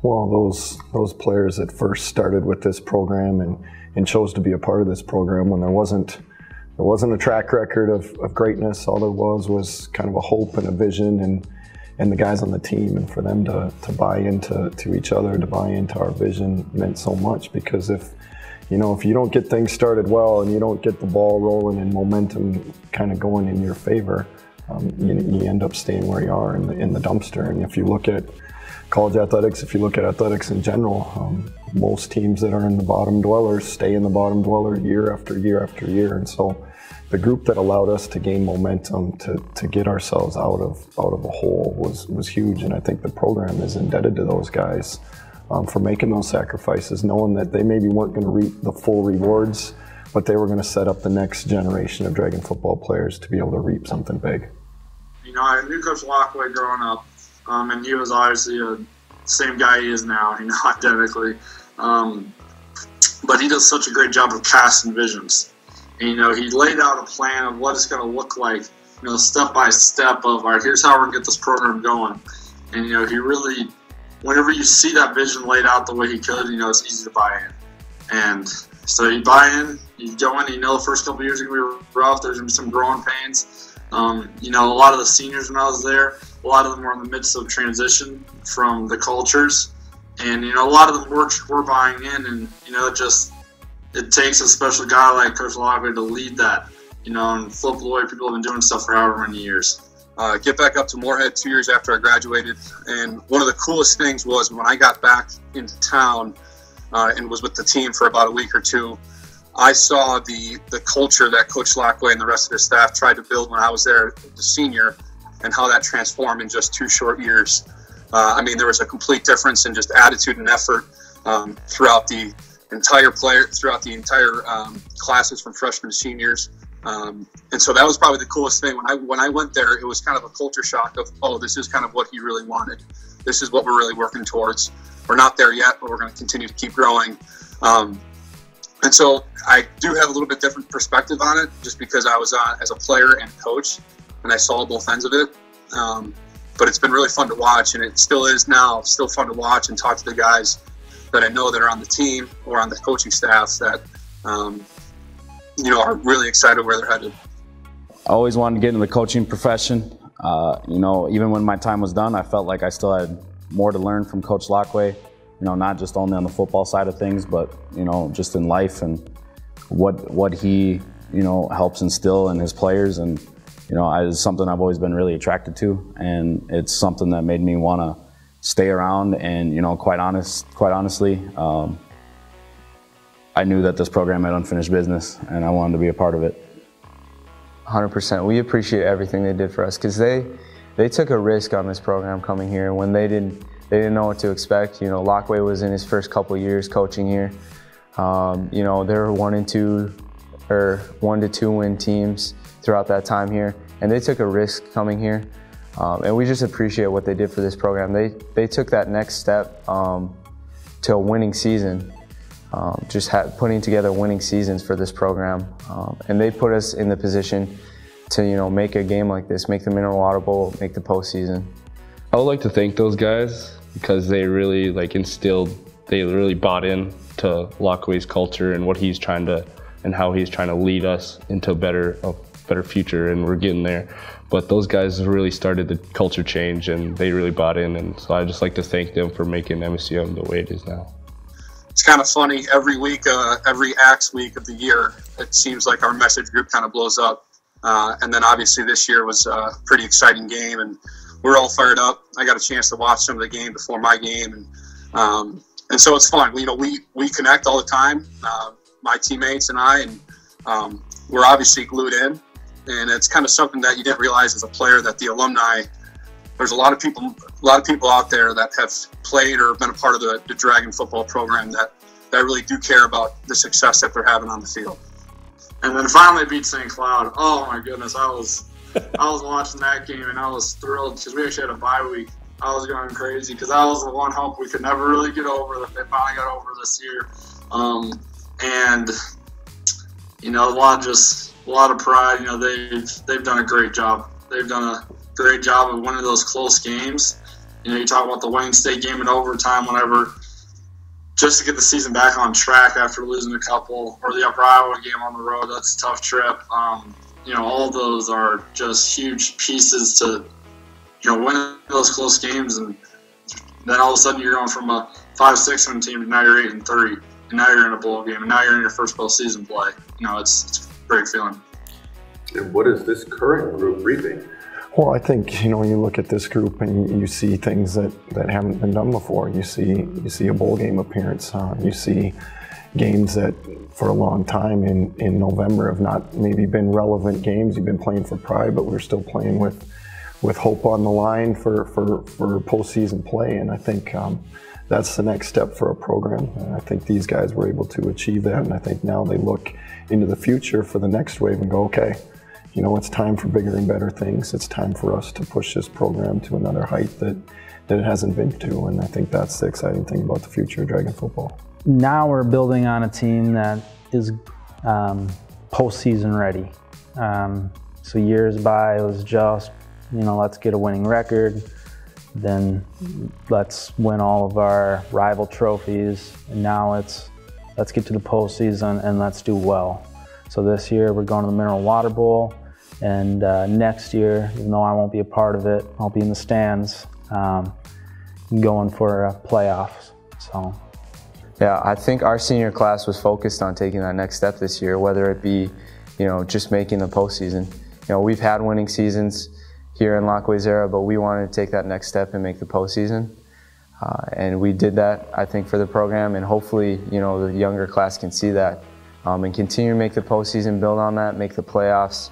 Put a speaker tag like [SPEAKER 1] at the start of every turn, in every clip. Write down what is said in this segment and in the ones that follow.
[SPEAKER 1] Well, those players that first started with this program and chose to be a part of this program when there wasn't a track record of greatness. All there was kind of a hope and a vision and the guys on the team, and for them to buy into each other, to buy into our vision meant so much, because if you don't get things started well and you don't get the ball rolling and momentum kind of going in your favor, you end up staying where you are in the dumpster. And if you look at college athletics, if you look at athletics in general, most teams that are in the bottom dwellers stay in the bottom dweller year after year after year. And so the group that allowed us to gain momentum to get ourselves out of a hole was huge. And I think the program is indebted to those guys for making those sacrifices, knowing that they maybe weren't going to reap the full rewards, but they were going to set up the next generation of Dragon football players to be able to reap something big.
[SPEAKER 2] I knew Coach Laqua growing up. And he was obviously the same guy he is now, identically. But he does such a great job of casting visions. And, he laid out a plan of what it's going to look like, step by step of, all right, here's how we're going to get this program going. And, he really, whenever you see that vision laid out the way he could, it's easy to buy in. And so you buy in, you go in, the first couple of years are going to be rough. There's going to be some growing pains. A lot of the seniors when I was there, a lot of them were in the midst of transition from the cultures, and a lot of them were buying in, and it takes a special guy like Coach Laqua to lead that, and flip the way people have been doing stuff for however many years.
[SPEAKER 3] Get back up to Moorhead 2 years after I graduated, and one of the coolest things was when I got back into town and was with the team for about a week or two, I saw the culture that Coach Laqua and the rest of his staff tried to build when I was there, the senior, and how that transformed in just 2 short years. There was a complete difference in just attitude and effort throughout the entire classes from freshmen to seniors. And so that was probably the coolest thing. When I went there, it was kind of a culture shock of, oh, this is kind of what he really wanted. This is what we're really working towards. We're not there yet, but we're going to continue to keep growing. And so I do have a little bit different perspective on it, just because I was as a player and coach, and I saw both ends of it. But it's been really fun to watch, and it still is now, still fun to watch and talk to the guys that I know that are on the team or on the coaching staffs that, are really excited where they're headed.
[SPEAKER 4] I always wanted to get into the coaching profession. Even when my time was done, I felt like I still had more to learn from Coach Laqua. Not just only on the football side of things, but, just in life and what he, helps instill in his players. And, it's something I've always been really attracted to. And it's something that made me want to stay around. And, quite honestly, I knew that this program had unfinished business and I wanted to be a part of it.
[SPEAKER 5] 100%. We appreciate everything they did for us, because they took a risk on this program coming here when they didn't know what to expect. Laqua was in his first couple years coaching here. They were 1 to 2 win teams throughout that time here, and they took a risk coming here. And we just appreciate what they did for this program. They took that next step to a winning season, putting together winning seasons for this program. And they put us in the position to make a game like this, make the Mineral Water Bowl, make the postseason.
[SPEAKER 6] I would like to thank those guys because they really they really bought in to Laqua's culture and what he's trying to, and how he's trying to lead us into a better future, and we're getting there. But those guys really started the culture change, and they really bought in, and so I just like to thank them for making MSUM the way it is now.
[SPEAKER 3] It's kind of funny, every week, every Acts week of the year, it seems like our message group kind of blows up. And then obviously this year was a pretty exciting game, and we're all fired up. I got a chance to watch some of the game before my game, and so it's fun. We connect all the time, my teammates and I, and we're obviously glued in. And it's kind of something that you didn't realize as a player, that the alumni, there's a lot of people out there that have played or been a part of the Dragon football program that really do care about the success that they're having on the field.
[SPEAKER 2] And then finally beat St. Cloud. Oh my goodness, I was watching that game and I was thrilled because we actually had a bye week. I was going crazy because that was the one hope we could never really get over that they finally got over this year. And a lot of pride. They've done a great job. They've done a great job of winning those close games. You talk about the Wayne State game in overtime, whenever, just to get the season back on track after losing a couple, or the Upper Iowa game on the road, that's a tough trip. All of those are just huge pieces to, win those close games, and then all of a sudden you're going from a 5-6 team to now you're 8-3, and now you're in a bowl game, and now you're in your first postseason play. It's a great feeling.
[SPEAKER 7] And what is this current group reaping?
[SPEAKER 1] Well, I think, you look at this group and you see things that haven't been done before. You see a bowl game appearance. You see games that for a long time in November have not maybe been relevant games. You've been playing for pride, but we're still playing with hope on the line for postseason play. And I think that's the next step for a program. And I think these guys were able to achieve that. And I think now they look into the future for the next wave and go, okay, it's time for bigger and better things. It's time for us to push this program to another height that it hasn't been to. And I think that's the exciting thing about the future of Dragon football.
[SPEAKER 8] Now we're building on a team that is postseason ready. So years by, it was just, let's get a winning record, then let's win all of our rival trophies. And now it's, let's get to the postseason and let's do well. So this year we're going to the Mineral Water Bowl. And next year, even though I won't be a part of it, I'll be in the stands going for playoffs. So,
[SPEAKER 5] yeah, I think our senior class was focused on taking that next step this year, whether it be, just making the postseason. We've had winning seasons here in Laqua Era, but we wanted to take that next step and make the postseason. And we did that, I think, for the program, and hopefully, the younger class can see that and continue to make the postseason, build on that, make the playoffs,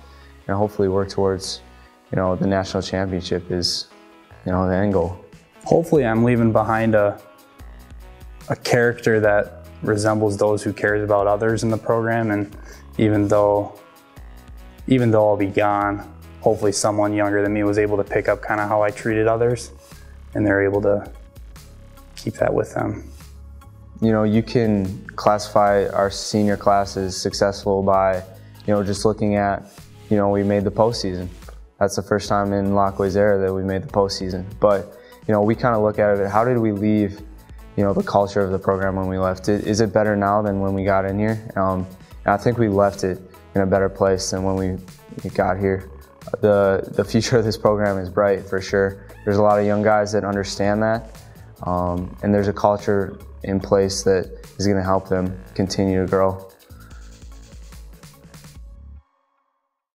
[SPEAKER 5] and hopefully work towards, the national championship is, the end goal.
[SPEAKER 8] Hopefully I'm leaving behind a character that resembles those who cares about others in the program, and even though I'll be gone, hopefully someone younger than me was able to pick up kind of how I treated others, and they're able to keep that with them.
[SPEAKER 5] You can classify our senior class as successful by, just looking at, we made the postseason. That's the first time in Laqua Era that we made the postseason. But, we kind of look at it, how did we leave, the culture of the program when we left? Is it better now than when we got in here? And I think we left it in a better place than when we got here. The future of this program is bright, for sure. There's a lot of young guys that understand that, and there's a culture in place that is going to help them continue to grow.